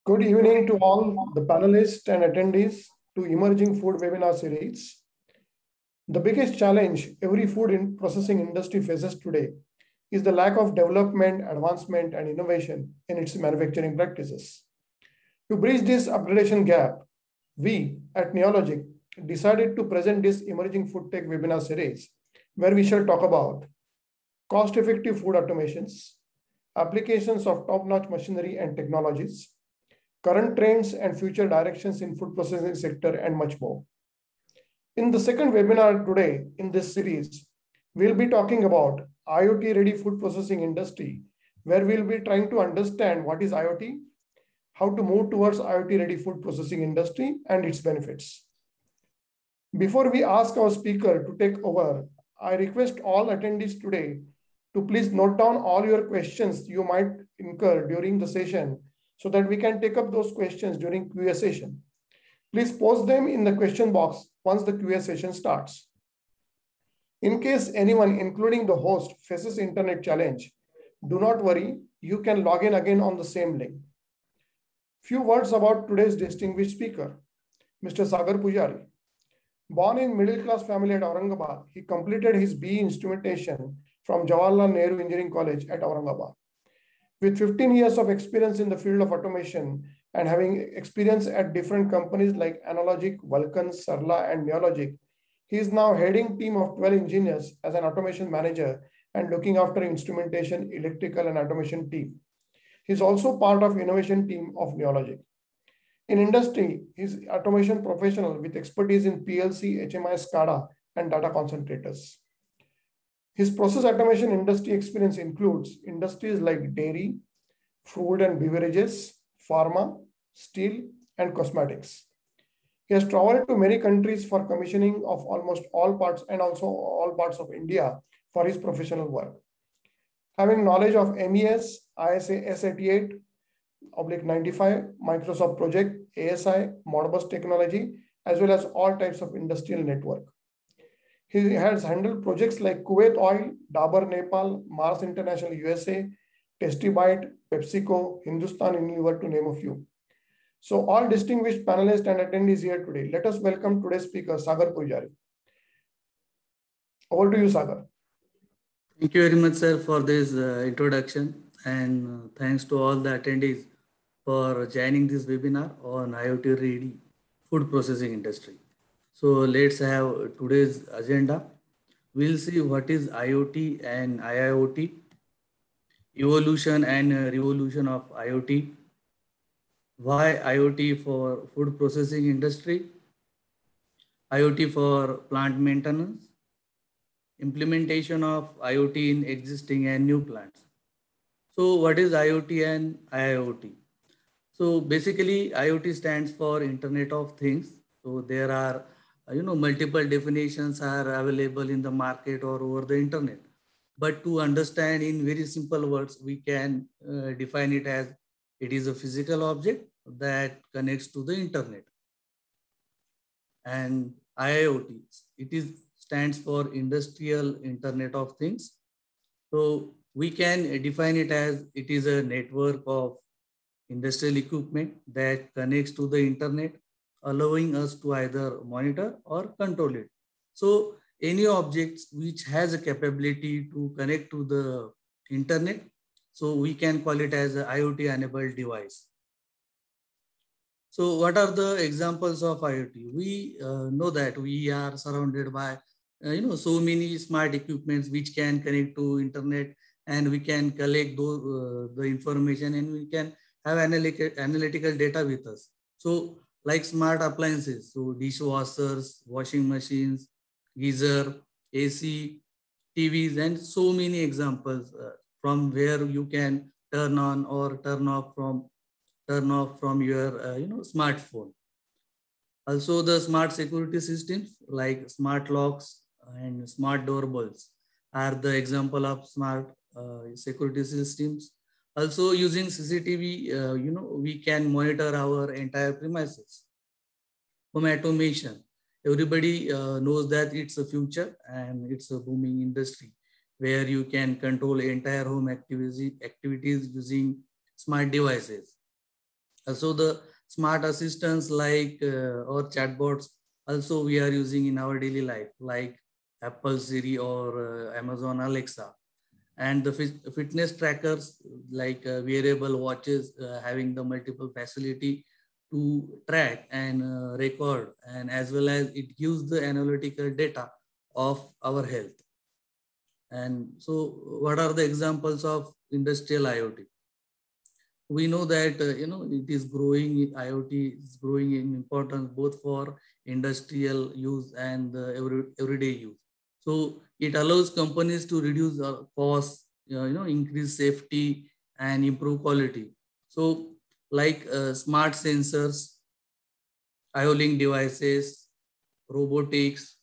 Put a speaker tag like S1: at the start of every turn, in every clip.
S1: Good evening to all the panelists and attendees to Emerging Food Webinar Series. The biggest challenge every food processing industry faces today is the lack of development, advancement, and innovation in its manufacturing practices. To bridge this upgradation gap, we at Neologic decided to present this Emerging Food Tech Webinar Series, where we shall talk about cost-effective food automations, applications of top-notch machinery and technologies, current trends and future directions in food processing sector, and much more. In the second webinar today in this series, we'll be talking about IoT-ready food processing industry, where we'll be trying to understand what is IoT, how to move towards IoT-ready food processing industry, and its benefits. Before we ask our speaker to take over, I request all attendees today to please note down all your questions you might incur during the session so that we can take up those questions during Q&A session. Please post them in the question box once the Q&A session starts. In case anyone, including the host, faces internet challenge, do not worry, you can log in again on the same link. Few words about today's distinguished speaker, Mr. Sagar Pujari. Born in middle-class family at Aurangabad, he completed his BE Instrumentation from Jawaharlal Nehru Engineering College at Aurangabad. With 15 years of experience in the field of automation and having experience at different companies like Analogic, Vulcan, Sarla, and Neologic, he is now heading team of 12 engineers as an automation manager and looking after instrumentation, electrical, and automation team. He is also part of innovation team of Neologic. In industry, he is automation professional with expertise in PLC, HMI, SCADA, and data concentrators. His process automation industry experience includes industries like dairy, food and beverages, pharma, steel, and cosmetics. He has traveled to many countries for commissioning of almost all parts and also all parts of India for his professional work. Having knowledge of MES, ISA S88/95, Microsoft Project, ASI, Modbus technology, as well as all types of industrial network. He has handled projects like Kuwait Oil, Dabur Nepal, Mars International USA, Testybite, PepsiCo, Hindustan Unilever, to name a few. So all distinguished panelists and attendees here today, let us welcome today's speaker, Sagar Pujari. Over to you, Sagar.
S2: Thank you very much, sir, for this introduction. And thanks to all the attendees for joining this webinar on IoT-ready food processing industry. So let's have today's agenda. We'll see what is IoT and IIoT, evolution and revolution of IoT, why IoT for food processing industry, IoT for plant maintenance, implementation of IoT in existing and new plants. So what is IoT and IIoT? So basically IoT stands for Internet of Things. So there are multiple definitions are available in the market or over the internet. But to understand in very simple words, we can define it as it is a physical object that connects to the internet. And IIoT, stands for Industrial Internet of Things. So we can define it as it is a network of industrial equipment that connects to the internet, allowing us to either monitor or control it. So any objects which has a capability to connect to the internet, so we can call it as an IoT enabled device. So what are the examples of IoT? We know that we are surrounded by so many smart equipments which can connect to internet, and we can collect the information, and we can have analytical data with us. So like smart appliances, so dishwashers, washing machines, geyser, AC, TVs, and so many examples from where you can turn on or turn off from your smartphone. Also the smart security systems like smart locks and smart doorbells are the example of smart security systems. Also using CCTV, we can monitor our entire premises. Home automation, everybody knows that it's a future and it's a booming industry where you can control entire home activities using smart devices. Also, the smart assistants like or chatbots also we are using in our daily life, like Apple Siri or Amazon Alexa. And the fitness trackers like wearable watches having the multiple facility to track and record, and as well as it gives the analytical data of our health. And so what are the examples of industrial IoT? We know that it is growing. IoT is growing in importance both for industrial use and everyday use. So it allows companies to reduce costs, increase safety and improve quality. So like smart sensors, IO-Link devices, robotics,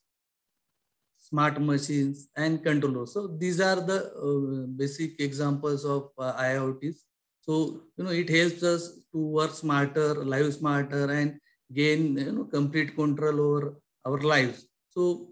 S2: smart machines, and controllers. So these are the basic examples of IoTs. So it helps us to work smarter, live smarter, and gain complete control over our lives. So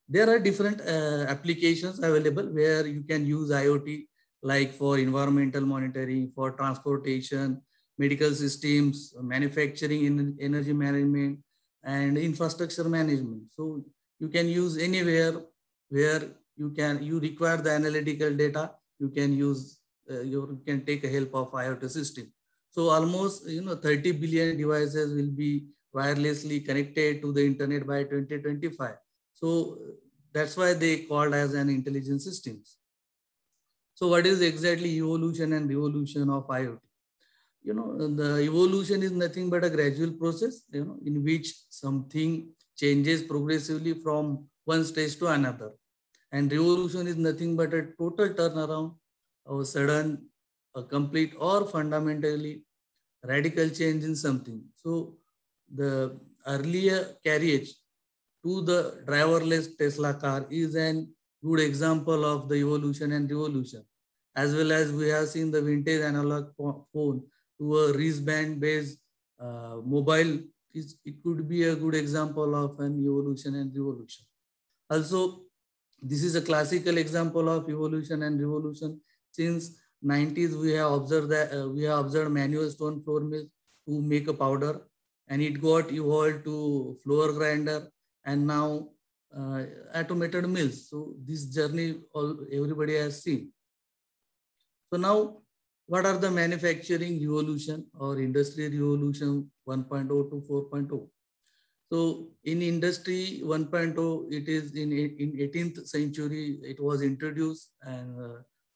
S2: there are different applications available where you can use IoT, like for environmental monitoring, for transportation, medical systems, manufacturing, energy management, and infrastructure management. So you can use anywhere where you require the analytical data. You can use you can take a help of IoT system. So almost 30 billion devices will be wirelessly connected to the internet by 2025. So that's why they called as an intelligent systems. So what is exactly evolution and revolution of IoT? The evolution is nothing but a gradual process, in which something changes progressively from one stage to another. And revolution is nothing but a total turnaround, a sudden, a complete or fundamentally radical change in something. So the earlier carriage to the driverless Tesla car is an good example of the evolution and revolution. As well as we have seen the vintage analog phone to a wristband-based mobile, it could be a good example of an evolution and revolution. Also, this is a classical example of evolution and revolution. Since 90s, we have observed that we have observed manual stone flour mill to make a powder, and it got evolved to flour grinder, and now automated mills. So this journey everybody has seen. So now, what are the manufacturing revolution or industry revolution 1.0 to 4.0? So in industry 1.0, it is in 18th century, it was introduced, and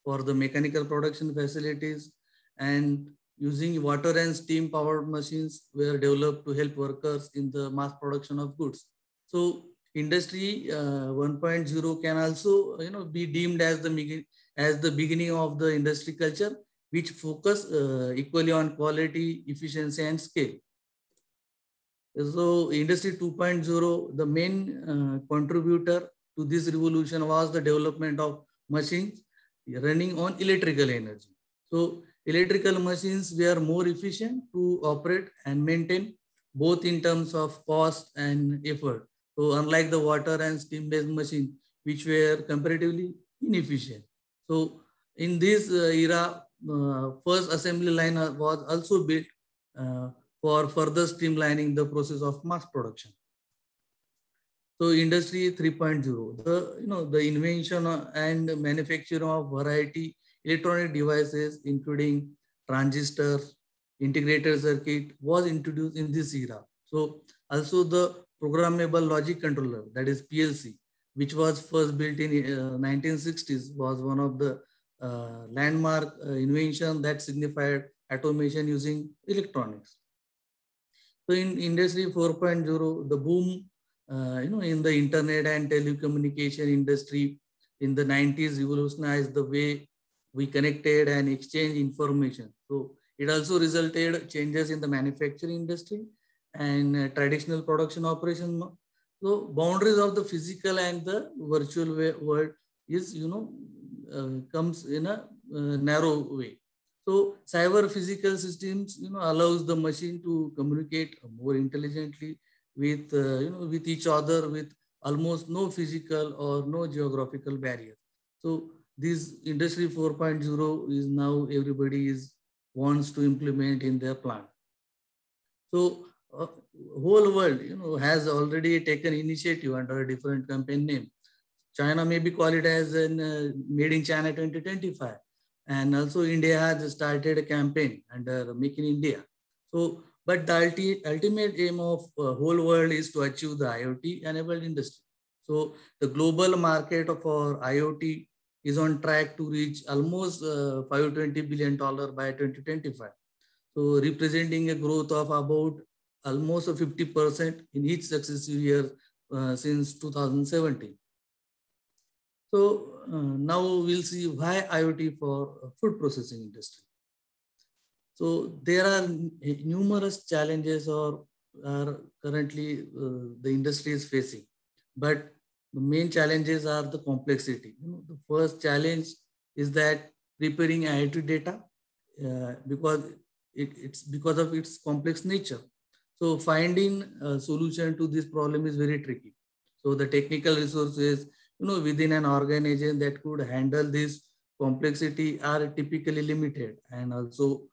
S2: for the mechanical production facilities, and using water and steam powered machines were developed to help workers in the mass production of goods. So industry 1.0 can also be deemed as the beginning of the industry culture, which focus equally on quality, efficiency, and scale. So industry 2.0, the main contributor to this revolution was the development of machines running on electrical energy. So electrical machines were more efficient to operate and maintain, both in terms of cost and effort. So unlike the water and steam-based machines, which were comparatively inefficient. So in this era, first assembly line was also built for further streamlining the process of mass production. So industry 3.0, the invention and manufacture of variety electronic devices, including transistors, integrated circuit, was introduced in this era. So also the programmable logic controller, that is PLC, which was first built in 1960s, was one of the landmark invention that signified automation using electronics. So in industry 4.0, the boom, in the internet and telecommunication industry in the 90s revolutionized the way we connected and exchanged information. So it also resulted changes in the manufacturing industry and traditional production operation. So boundaries of the physical and the virtual world is, comes in a narrow way. So cyber physical systems, allows the machine to communicate more intelligently with, with each other with almost no physical or no geographical barrier. So this industry 4.0 is now everybody wants to implement in their plant. So whole world, has already taken initiative under a different campaign name. China maybe call it as an Made in China 2025. And also India has started a campaign under Make in India. So, but the ultimate aim of whole world is to achieve the IoT enabled industry. So the global market for IoT is on track to reach almost $520 billion by 2025. So representing a growth of about almost 50% in each successive year since 2017. So now we'll see why IoT for food processing industry. So there are numerous challenges are currently the industry is facing, but the main challenges are the complexity. The first challenge is that preparing IoT data because it's because of its complex nature. So finding a solution to this problem is very tricky. So the technical resources, within an organization that could handle this complexity are typically limited, and also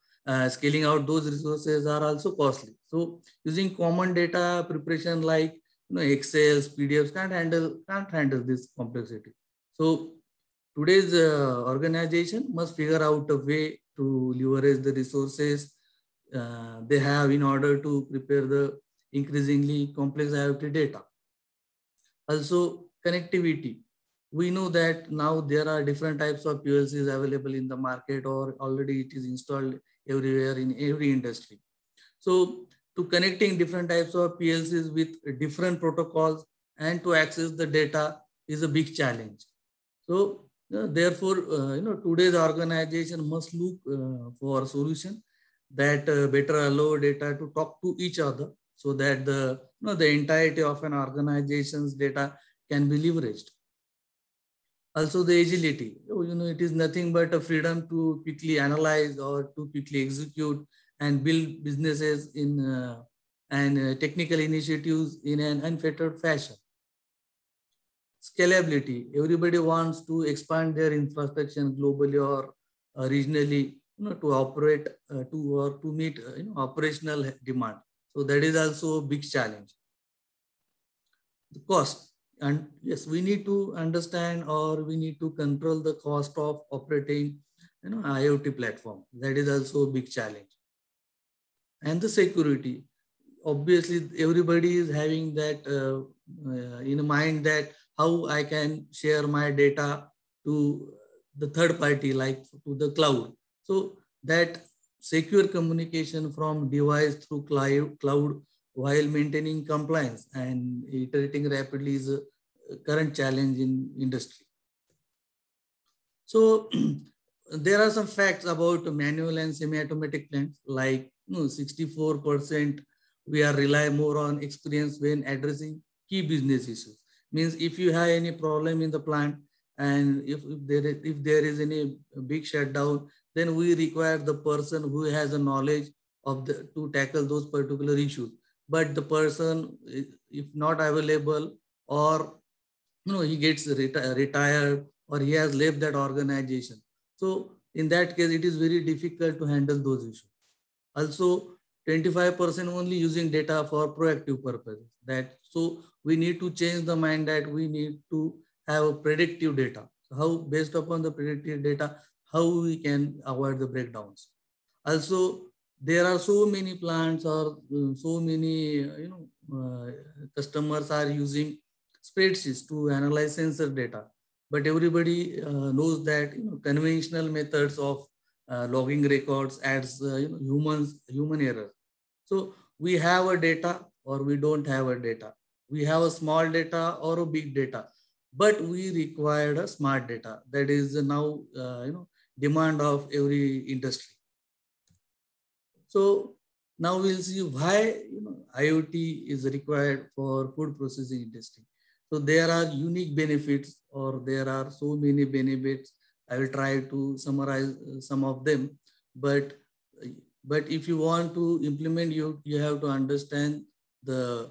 S2: scaling out those resources are also costly. So using common data preparation like Excel, PDFs can't handle this complexity. So today's organization must figure out a way to leverage the resources they have in order to prepare the increasingly complex IoT data. Also, connectivity. We know that now there are different types of PLCs available in the market, or already it is installed everywhere in every industry. So to connecting different types of PLCs with different protocols and to access the data is a big challenge. So therefore, today's organization must look for a solution that better allow data to talk to each other, so that the entirety of an organization's data can be leveraged. Also the agility, it is nothing but a freedom to quickly analyze or to quickly execute and build businesses in and technical initiatives in an unfettered fashion. Scalability, everybody wants to expand their infrastructure globally or regionally, to operate to meet operational demand. So that is also a big challenge. The cost, and yes, we need to understand or we need to control the cost of operating IoT platform. That is also a big challenge. And the security, obviously everybody is having that in mind, that how I can share my data to the third party, like to the cloud. So that secure communication from device through cloud while maintaining compliance and iterating rapidly is a current challenge in industry. So there are some facts about manual and semi-automatic plants, like 64% we are rely more on experience when addressing key business issues. Means if you have any problem in the plant, and if there is any big shutdown, then we require the person who has a knowledge of to tackle those particular issues. But the person, if not available, or he gets retired, or he has left that organization, so in that case it is very difficult to handle those issues. Also 25% only using data for proactive purposes. So we need to change the mind that we need to have a predictive data. So how, based upon the predictive data, how we can avoid the breakdowns. Also, there are so many plants, or so many customers are using spreadsheets to analyze sensor data, but everybody knows that conventional methods of logging records adds human error. So we have a data or we don't have a data. We have a small data or a big data, but we required a smart data. That is now demand of every industry. So now we'll see why IoT is required for food processing industry. So there are unique benefits, or there are so many benefits. I will try to summarize some of them, but if you want to implement, you have to understand the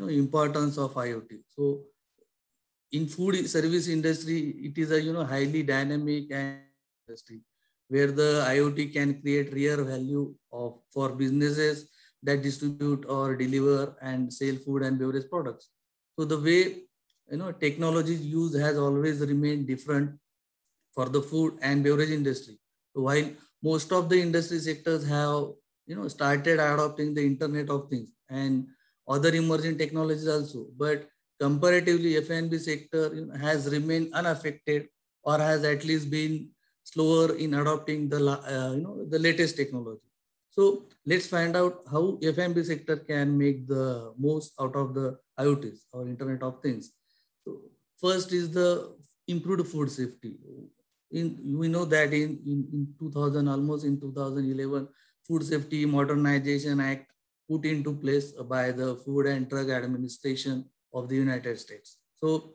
S2: importance of IoT. So in food service industry, it is a highly dynamic industry where the IoT can create real value for businesses that distribute or deliver and sell food and beverage products. So the way technology use has always remained different for the food and beverage industry. So while most of the industry sectors have started adopting the Internet of Things and other emerging technologies also, but comparatively F&B sector has remained unaffected or has at least been slower in adopting the latest technology. So let's find out how F&B sector can make the most out of the IoTs or Internet of Things. So first is the improved food safety. We know that in 2000, almost in 2011, Food Safety Modernization Act put into place by the Food and Drug Administration of the United States. So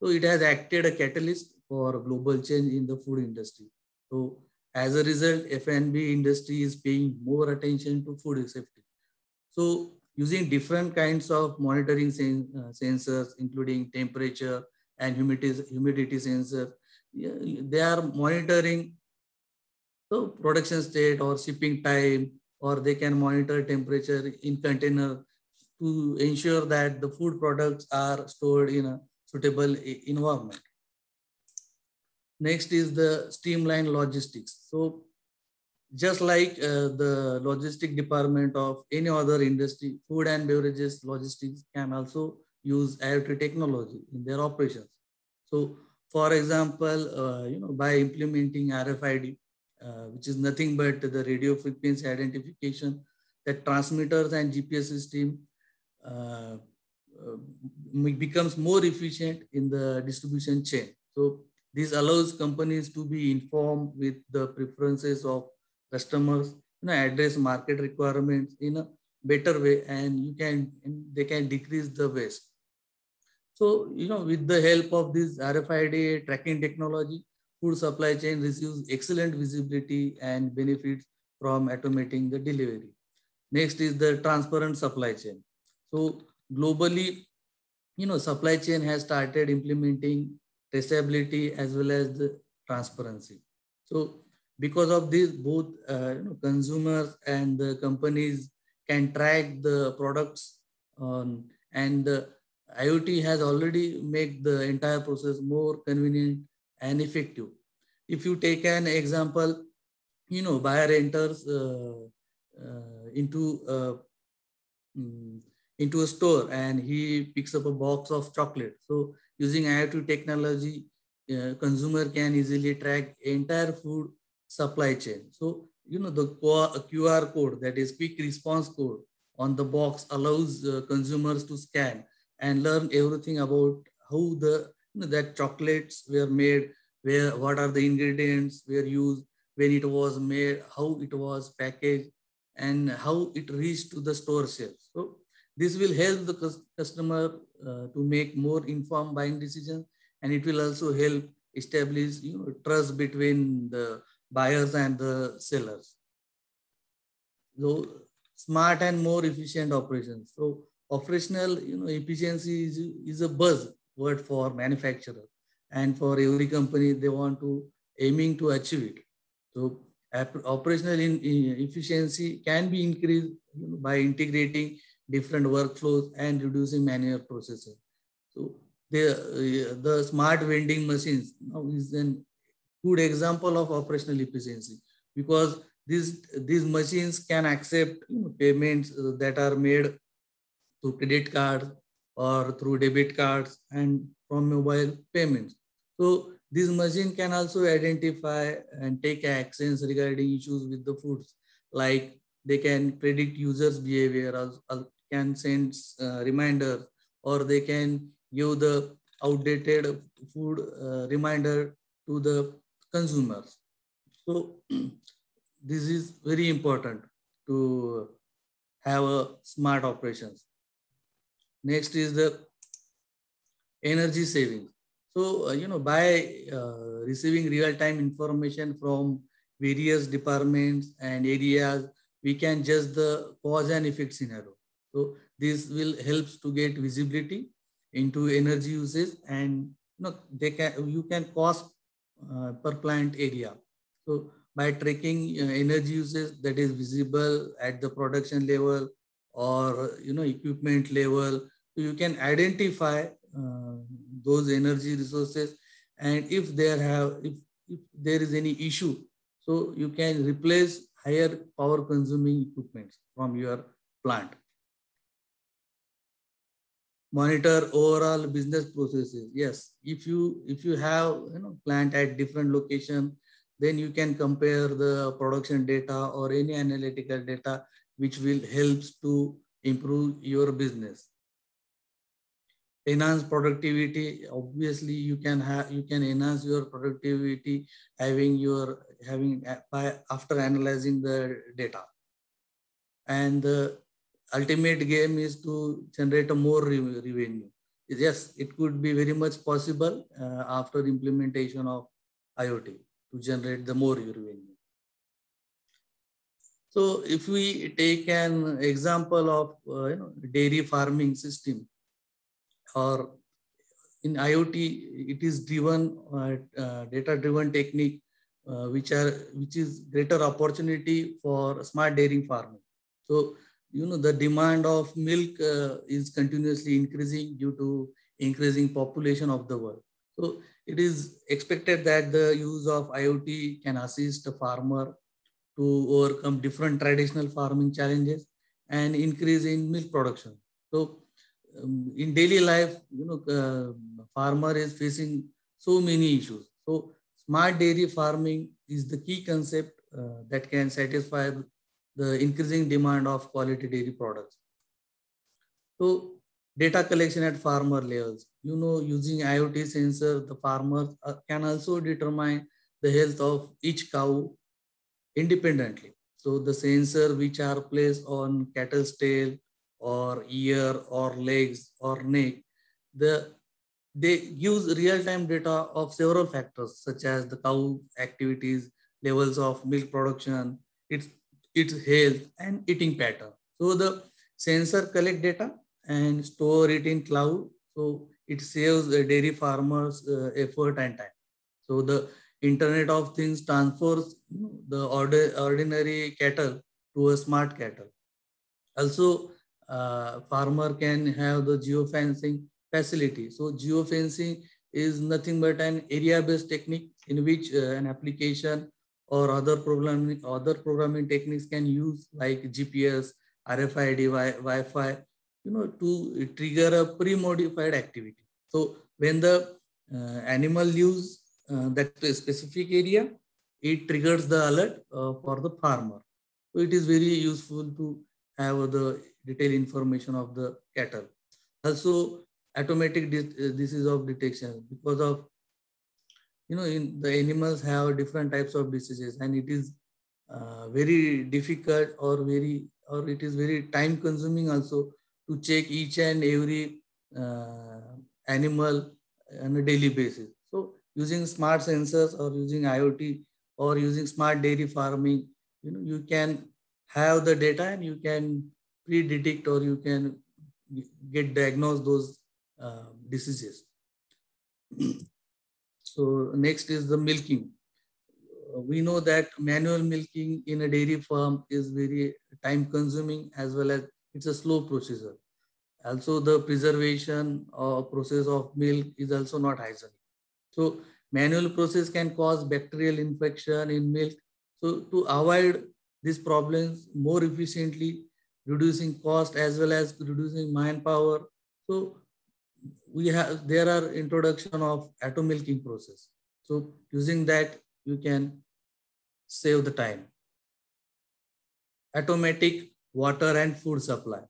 S2: it has acted a catalyst for global change in the food industry. So as a result, F&B industry is paying more attention to food safety. So using different kinds of monitoring sensors, including temperature and humidity sensors, they are monitoring the production state or shipping time, or they can monitor temperature in container to ensure that the food products are stored in a suitable environment. Next is the streamlined logistics. So just like the logistic department of any other industry, food and beverages logistics can also use IoT technology in their operations. So for example, by implementing RFID, which is nothing but the radio frequency identification, that transmitters and GPS system becomes more efficient in the distribution chain. So this allows companies to be informed with the preferences of customers, address market requirements in a better way, and they can decrease the waste. So, with the help of this RFID tracking technology, food supply chain receives excellent visibility and benefits from automating the delivery. Next is the transparent supply chain. So globally, supply chain has started implementing traceability as well as the transparency. So because of this, both consumers and the companies can track the products and the IoT has already made the entire process more convenient and effective. If you take an example, buyer enters into a store and he picks up a box of chocolate. So using IoT technology, consumer can easily track entire food supply chain. So, the QR code, that is quick response code on the box, allows consumers to scan and learn everything about how that chocolates were made, what are the ingredients were used, when it was made, how it was packaged, and how it reached to the store shelves. So this will help the customer to make more informed buying decisions, and it will also help establish trust between the buyers and the sellers. So smart and more efficient operations. So operational efficiency is a buzzword for manufacturer, and for every company they want to aiming to achieve it. So operational efficiency can be increased by integrating different workflows and reducing manual processes. So the smart vending machines is a good example of operational efficiency, because these machines can accept payments that are made through credit cards or through debit cards and from mobile payments. So this machine can also identify and take actions regarding issues with the foods, like they can predict users' behavior, can send reminders, or they can give the outdated food reminder to the consumers. So this is very important to have a smart operations. Next is the energy savings. So, by receiving real-time information from various departments and areas, we can judge the cause and effect scenario. So this will help to get visibility into energy usage, and you can cost per plant area. So by tracking energy usage that is visible at the production level, or equipment level. So you can identify those energy resources, and if there is any issue, so you can replace higher power consuming equipment from your plant. Monitor overall business processes. Yes, if you have plant at different location, then you can compare the production data or any analytical data which will helps to improve your business. Enhance productivity. Obviously you can enhance your productivity after analyzing the data. And the ultimate game is to generate a more revenue. Yes, it could be very much possible after implementation of IoT to generate the more revenue. So if we take an example of dairy farming system, or in IoT, it is driven data-driven technique, which is greater opportunity for smart dairy farming. So the demand of milk is continuously increasing due to increasing population of the world. So it is expected that the use of IoT can assist the farmer to overcome different traditional farming challenges and increase in milk production. So in daily life, farmer is facing so many issues. So smart dairy farming is the key concept that can satisfy the increasing demand of quality dairy products. So data collection at farmer levels. Using IoT sensor, the farmers can also determine the health of each cow independently. So the sensor which are placed on cattle's tail or ear or legs or neck, they use real-time data of several factors such as the cow activities, levels of milk production, its health and eating pattern. So the sensor collect data and store it in cloud. So it saves the dairy farmers effort and time. So the Internet of Things transfers the ordinary cattle to a smart cattle. Also, farmer can have the geofencing facility. So geofencing is nothing but an area-based technique in which an application or other programming techniques can use, like GPS, RFID, Wi-Fi, to trigger a pre-modified activity. So when the animal leaves that specific area, it triggers the alert for the farmer. So it is very useful to have the detailed information of the cattle. Also, automatic disease of detection, because of in the animals have different types of diseases, and it is very difficult or it is very time consuming also to check each and every animal on a daily basis. So using smart sensors or using IoT or using smart dairy farming, you can have the data and you can pre-detect or you can get diagnosed those diseases. So next is the milking. We know that manual milking in a dairy farm is very time consuming, as well as it's a slow procedure. Also, the preservation process of milk is also not hygienic. So manual process can cause bacterial infection in milk. So to avoid these problems more efficiently, reducing cost as well as reducing manpower, so there are introduction of auto milking process. So using that, you can save the time. Automatic water and food supply.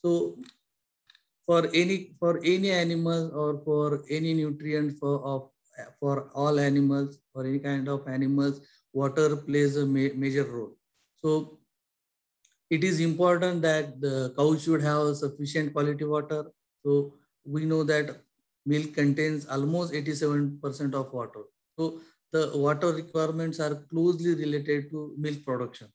S2: So for any animal or for any nutrient for all animals or any kind of animals, water plays a major role. So it is important that the cow should have sufficient quality water. So we know that milk contains almost 87% of water. So the water requirements are closely related to milk production.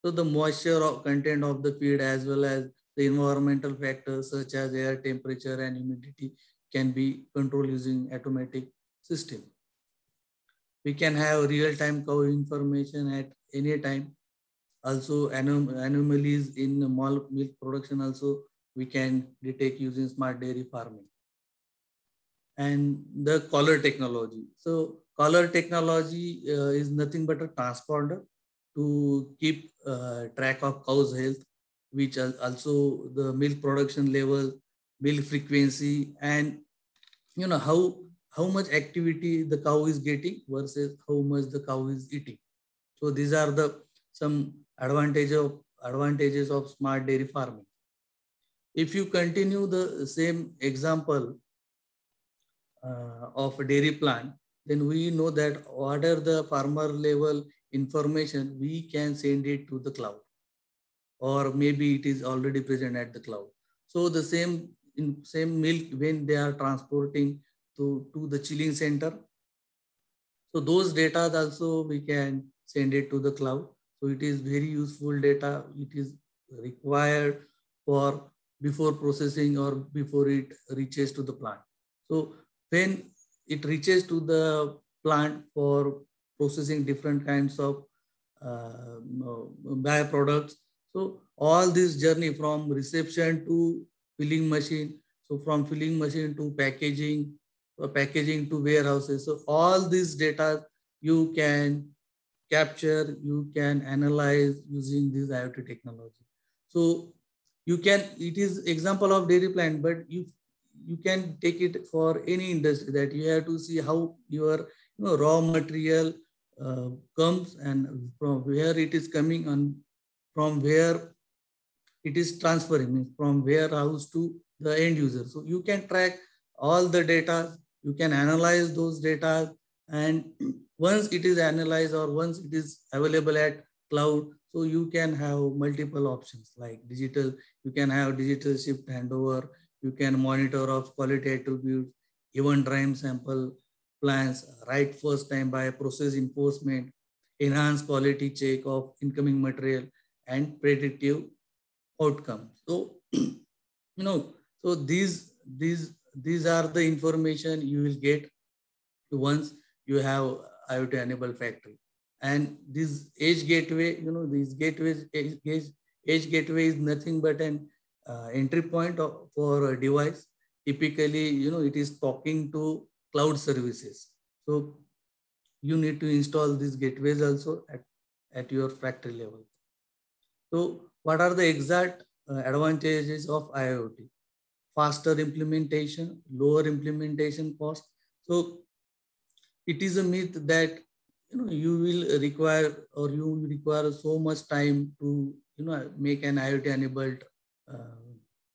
S2: So the moisture content of the feed as well as the environmental factors such as air temperature and humidity can be controlled using automatic system. We can have real-time cow information at any time. Also anomalies in milk production also we can detect using smart dairy farming. And the collar technology. So collar technology is nothing but a transponder to keep track of cow's health, which also the milk production level, milk frequency, and how much activity the cow is getting versus how much the cow is eating. So these are the some advantages of smart dairy farming. If you continue the same example of a dairy plant, then we know that what are the farmer level information, we can send it to the cloud, or maybe it is already present at the cloud. So the same milk when they are transporting to the chilling center, so those data also we can send it to the cloud. So it is very useful data. It is required for before processing or before it reaches to the plant. So when it reaches to the plant for processing different kinds of byproducts. So all this journey from reception to filling machine. So from filling machine to packaging to warehouses. So all this data you can capture, you can analyze using this IoT technology. So you can, it is example of dairy plant, but you can take it for any industry, that you have to see how your raw material comes and from where it is coming and from where it is transferring, means from warehouse to the end user. So you can track all the data, you can analyze those data, and once it is analyzed or once it is available at cloud, so you can have multiple options like digital, you can have digital shift handover, you can monitor of quality attributes, even time sample plans, right first time by process enforcement, enhance quality check of incoming material, and predictive outcome. So so these are the information you will get once you have IoT enabled factory. And this edge gateway, these gateways, edge gateway is nothing but an entry point for a device. Typically, it is talking to cloud services. So you need to install these gateways also at your factory level. So what are the exact advantages of IoT? Faster implementation, lower implementation cost. So it is a myth that you will require, or you require so much time to make an IoT enabled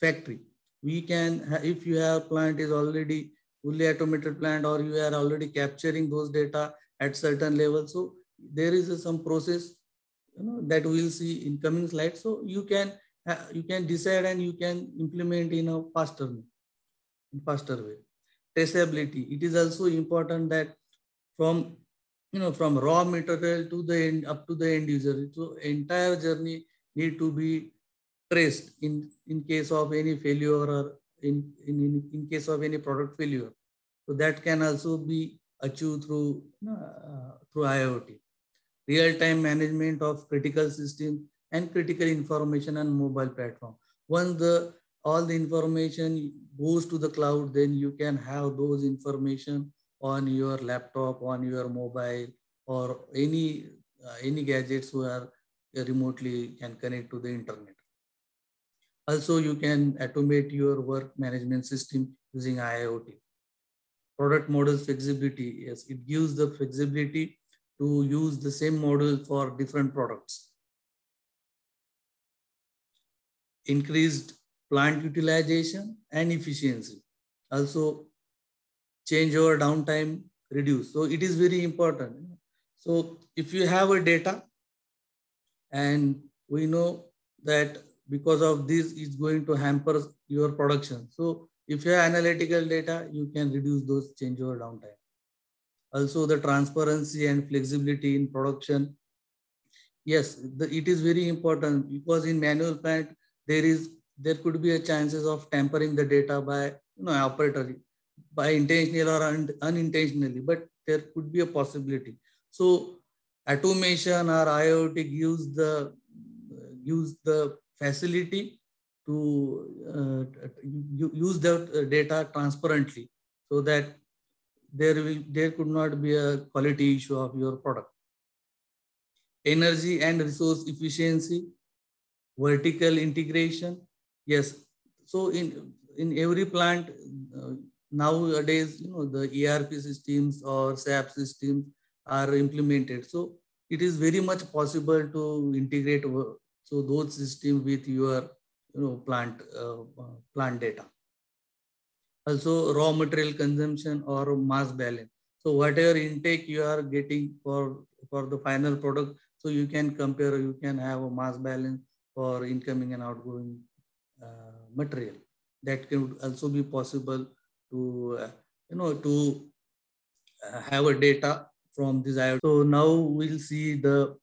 S2: factory. We can, if you have plant is already fully automated plant, or you are already capturing those data at certain level, so there is some process that we will see in coming slides. So you can decide and you can implement in a faster way. Traceability, it is also important that from from raw material to the end up to the end user, so entire journey need to be traced in case of any failure, or in case of any product failure. So that can also be achieved through IoT. Real-time management of critical system and critical information on mobile platform. Once all the information goes to the cloud, then you can have those information on your laptop, on your mobile, or any gadgets who are remotely can connect to the internet. Also, you can automate your work management system using IoT. Product model flexibility, yes, it gives the flexibility to use the same model for different products. Increased plant utilization and efficiency. Also, changeover downtime reduce. So it is very important. So if you have a data, and we know that because of this is going to hamper your production. So if you have analytical data, you can reduce those changeover downtime. Also the transparency and flexibility in production. Yes, it is very important, because in manual plant, there could be a chances of tampering the data by operator, by intentional or unintentionally, but there could be a possibility. So automation or IoT gives the use the facility to use the data transparently, so that there could not be a quality issue of your product. Energy and resource efficiency, vertical integration. Yes. So in every plant nowadays, the ERP systems or SAP systems are implemented. So it is very much possible to integrate so those systems with your plant data. Also raw material consumption or mass balance. So whatever intake you are getting for the final product, so you can compare, you can have a mass balance for incoming and outgoing material. That could also be possible to have a data from this IoT. So now we'll see the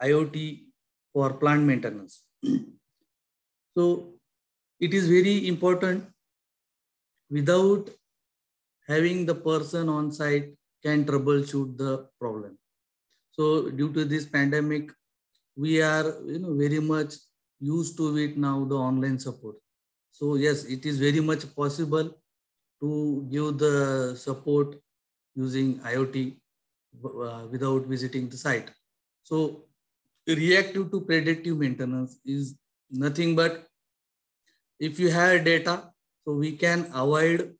S2: IoT for plant maintenance. So it is very important. Without having the person on site can troubleshoot the problem. So due to this pandemic, we are very much used to it now, the online support. So yes, it is very much possible to give the support using IoT without visiting the site. So reactive to predictive maintenance is nothing but, if you have data, so we can avoid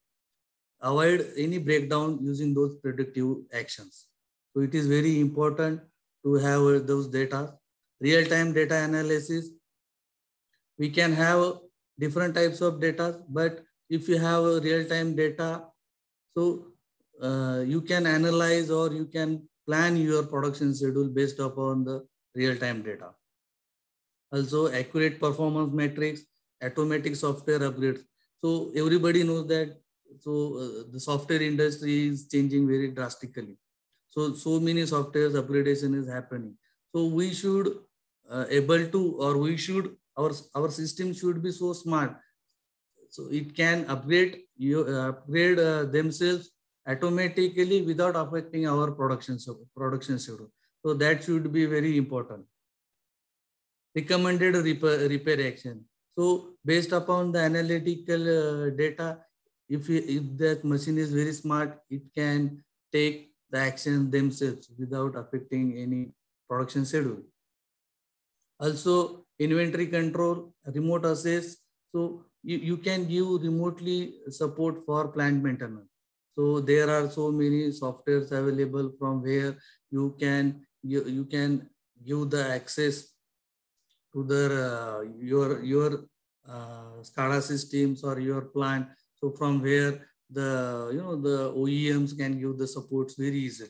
S2: any breakdown using those predictive actions. So it is very important to have those data. Real-time data analysis. We can have different types of data, but if you have real-time data, so you can analyze or you can plan your production schedule based upon the real-time data. Also accurate performance metrics, automatic software upgrades. So everybody knows that. So the software industry is changing very drastically. So many softwares upgradation is happening. So we should our system should be so smart, so it can upgrade themselves automatically without affecting our production schedule. So that should be very important. Recommended repair action. So based upon the analytical data, if that machine is very smart, it can take the action themselves without affecting any production schedule. Also inventory control, remote access. So you can give remotely support for plant maintenance. So there are so many softwares available from where you can give the access to your SCADA systems or your plant. So from where the OEMs can give the supports very easily.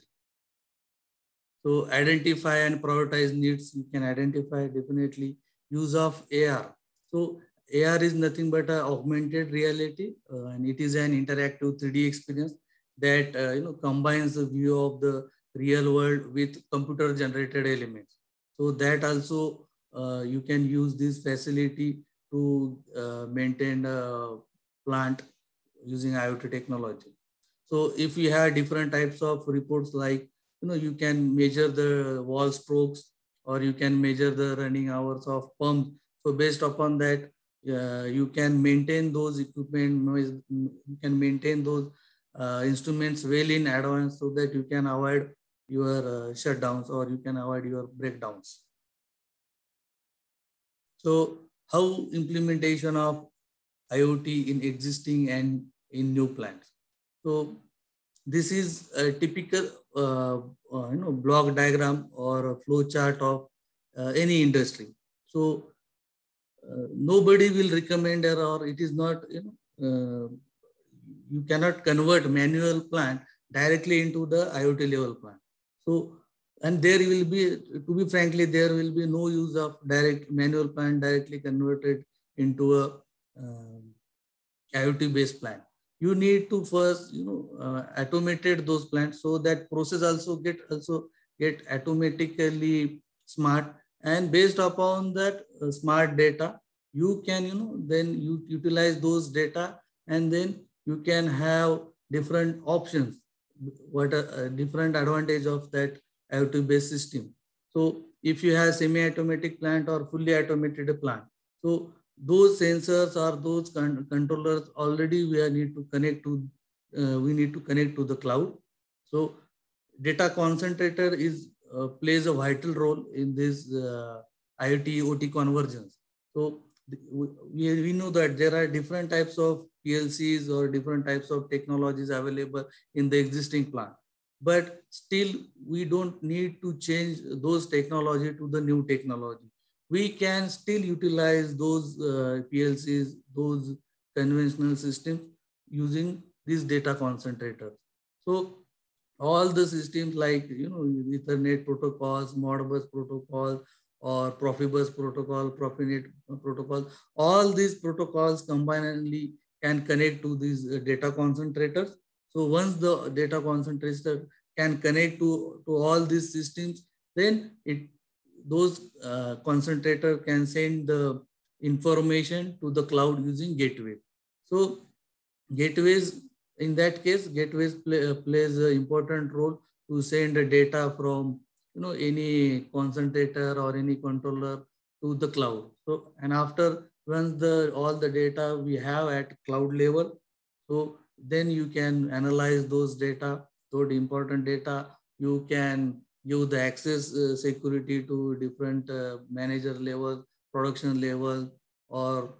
S2: So identify and prioritize needs. You can identify definitely. Use of AR. So AR is nothing but an augmented reality, and it is an interactive 3D experience that combines the view of the real world with computer generated elements. So that also you can use this facility to maintain a plant using IoT technology. So if you have different types of reports, like you can measure the wall strokes, or you can measure the running hours of pump. So based upon that, you can maintain those equipment, you can maintain those instruments well in advance, so that you can avoid your shutdowns, or you can avoid your breakdowns. So how implementation of IoT in existing and in new plants? So this is a typical block diagram or a flow chart of any industry. So nobody will recommend, or it is not, you cannot convert manual plant directly into the IoT level plant. So, and there will be, to be frankly, there will be no use of direct manual plant directly converted into a IoT based plant. You need to first, automated those plants, so that process also get automatically smart, and based upon that smart data, you can, then you utilize those data, and then you can have different options. What a different advantage of that IoT based system. So if you have semi-automatic plant or fully automated plant. So those sensors or those controllers already need to connect to the cloud. So data concentrator plays a vital role in this IoT OT convergence. So we know that there are different types of PLCs or different types of technologies available in the existing plant, but still we don't need to change those technology to the new technology. We can still utilize those PLCs, those conventional systems using these data concentrators. So all the systems like Ethernet protocols, Modbus protocol, or Profibus protocol, Profinet protocol, all these protocols combinedly can connect to these data concentrators. So once the data concentrator can connect to all these systems, then those concentrator can send the information to the cloud using gateway. So gateways, in that case, gateways plays an important role to send the data from any concentrator or any controller to the cloud. So and after once all the data we have at cloud level, so then you can analyze those data, those important data. You can give the access security to different manager level, production level, or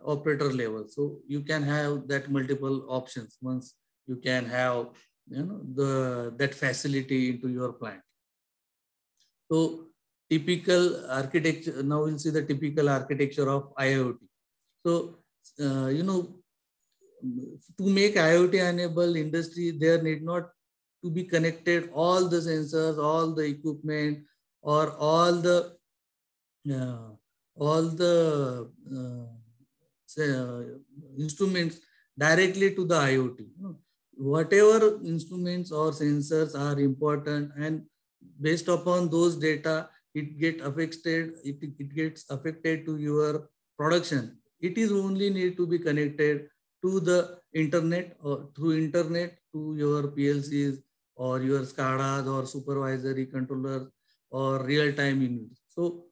S2: operator level. So you can have that multiple options once you can have that facility into your plant. So typical architecture, now we'll see the typical architecture of IoT. So to make IoT enable industry, there need not to be connected all the sensors, all the equipment, or all the instruments directly to the IoT. Whatever instruments or sensors are important, and based upon those data, it gets affected to your production. It is only need to be connected to the internet or through internet to your PLCs or your SCADAs or supervisory controllers or real-time units. So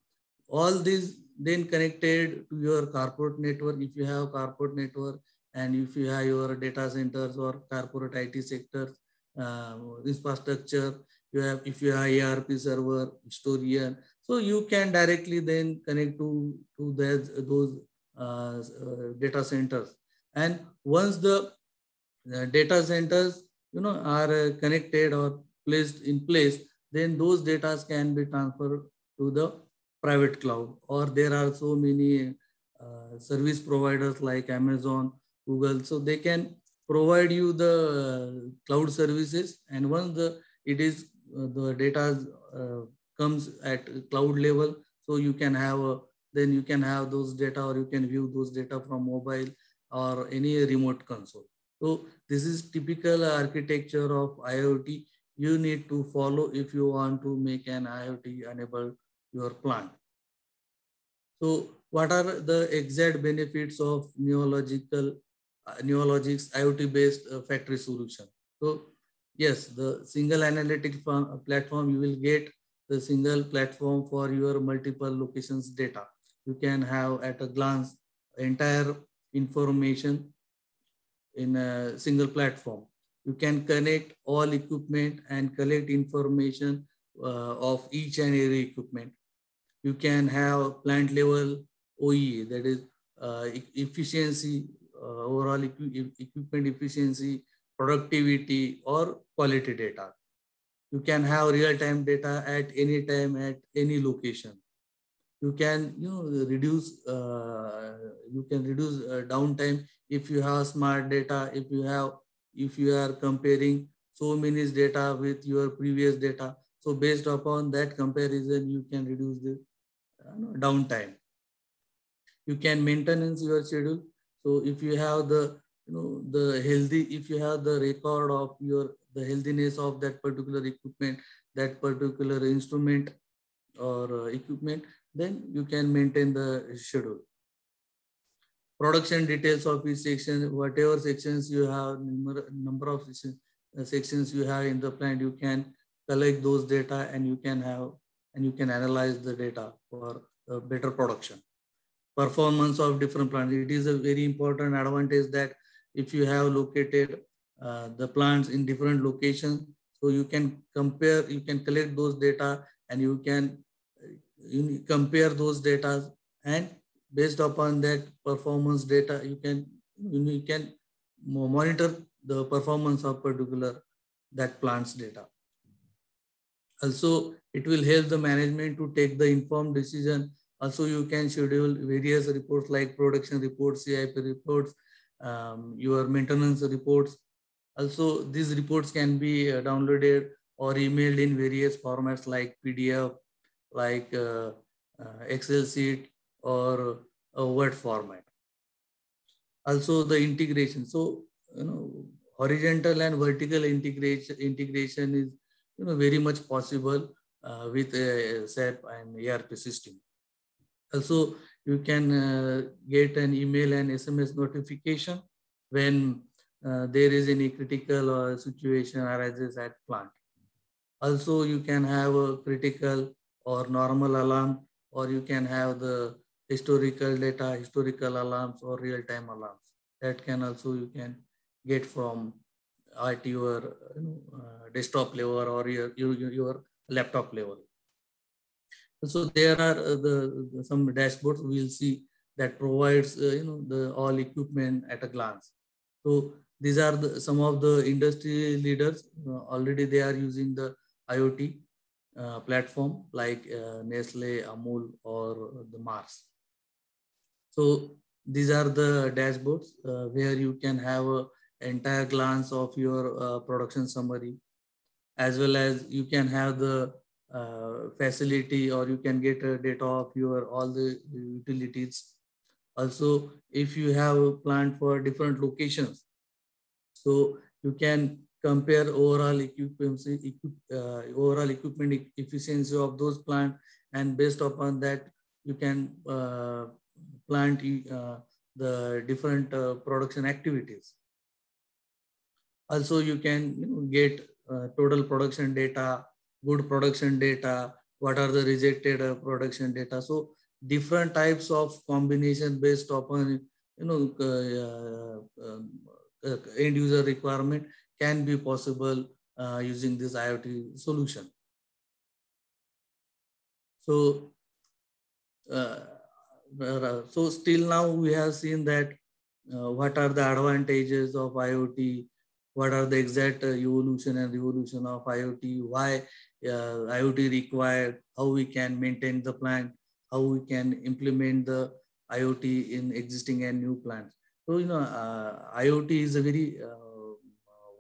S2: all these then connected to your corporate network if you have corporate network, and if you have your data centers or corporate IT sectors infrastructure, if you have ERP server, historian, so you can directly then connect to those data centers. And once the data centers are connected or placed in place, then those data can be transferred to the private cloud, or there are so many service providers like Amazon, Google, so they can provide you the cloud services. And once the data comes at cloud level, so you can have then you can have those data, or you can view those data from mobile or any remote console. So this is typical architecture of IoT you need to follow if you want to make an IoT enable your plant. So what are the exact benefits of Neologics IoT-based factory solution? So yes, the single analytic platform, you will get the single platform for your multiple locations data. You can have at a glance entire information in a single platform. You can connect all equipment and collect information of each and every equipment. You can have plant level OEE, that is efficiency, overall equipment efficiency, productivity, or quality data. You can have real-time data at any time, at any location. You can reduce downtime if you have smart data. If you are comparing so many data with your previous data, so based upon that comparison, you can reduce the downtime. You can maintenance your schedule. So if you have if you have the record of the healthiness of that particular equipment, that particular instrument or equipment, then you can maintain the schedule. Production details of each section, whatever sections you have, number of sections you have in the plant, you can collect those data and you can have and you can analyze the data for better production. Performance of different plants. It is a very important advantage that if you have located the plants in different locations, so you can compare, you can collect those data, and you can compare those data, and based upon that performance data, you can monitor the performance of particular that plant's data. Also, it will help the management to take the informed decision. Also, you can schedule various reports like production reports, CIP reports, your maintenance reports. Also, these reports can be downloaded or emailed in various formats like PDF, like Excel sheet, or a Word format. Also, the integration. So, horizontal and vertical integration is very much possible with a SAP and ERP system. Also, you can get an email and SMS notification when there is any critical situation arises at plant. Also, you can have a critical or normal alarm, or you can have the historical data, historical alarms, or real-time alarms. That can also you can get from at your desktop level or your laptop level. So there are some dashboards we'll see that provides the all equipment at a glance. So these are some of the industry leaders. Already they are using the IoT platform like Nestle, Amul, or the Mars. So these are the dashboards where you can have an entire glance of your production summary, as well as you can have the facility, or you can get data of your all the utilities. Also, if you have a plant for different locations, so you can compare overall equipment efficiency of those plants, and based upon that, you can plant the different production activities. Also, you can get total production data, good production data, what are the rejected production data. So different types of combination based upon end user requirement can be possible using this IoT solution. So so still now we have seen that what are the advantages of IoT, what are the exact evolution and revolution of IoT, why IoT required, how we can maintain the plant, how we can implement the IoT in existing and new plants. So, IoT is a very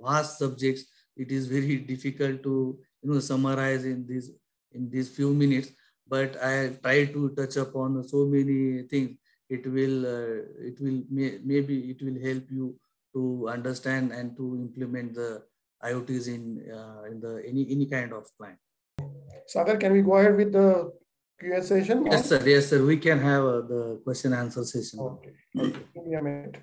S2: vast subject. It is very difficult to summarize in these few minutes, but I try to touch upon so many things. Maybe it will help you to understand and to implement the IoTs in any kind of plant.
S1: Sagar, can we go ahead with the Q&A session?
S2: Yes, sir. Yes, sir. We can have the question answer session.
S1: Okay. Give me a minute.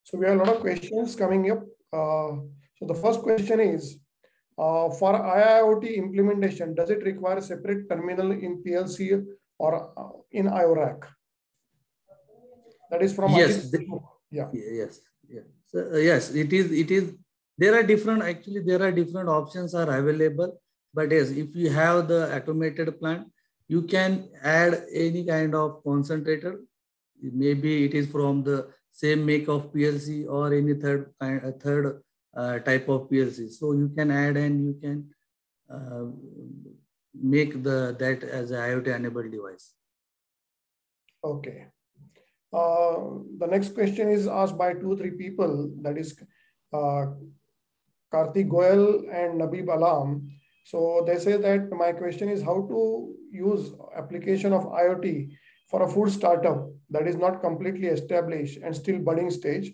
S1: So we have a lot of questions coming up. So the first question is, for IIoT implementation, does it require a separate terminal in PLC or in IORAC? That is from
S2: yes.
S1: Yeah.
S2: Yes. Yes. So, yes. It is. There are different. Actually, there are different options are available. But yes, if you have the automated plant, you can add any kind of concentrator. Maybe it is from the same make of PLC or any third type of PLC. So you can add and you can make that as an IoT enabled device.
S1: Okay. The next question is asked by 2-3 people. That is Karthik Goel and Nabib Alam. So they say that my question is how to use application of IoT for a food startup that is not completely established and still budding stage,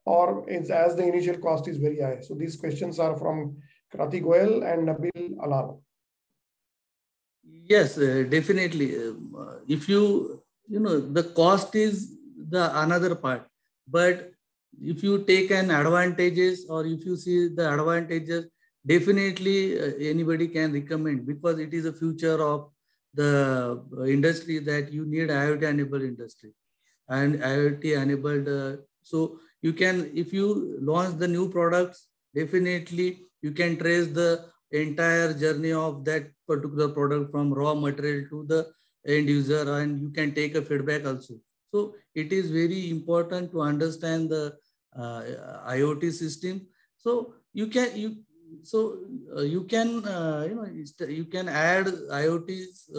S1: or it's as the initial cost is very high. So these questions are from Karthik Goel and Nabil Alam.
S2: Yes, definitely. If the cost is the another part, but if you take an advantages or if you see the advantages, definitely anybody can recommend, because it is a future of the industry that you need IoT enabled industry and IoT enabled. So you can, if you launch the new products, definitely you can trace the entire journey of that particular product from raw material to the end user, and you can take a feedback also. So it is very important to understand the IoT system. So you can you can add IoTs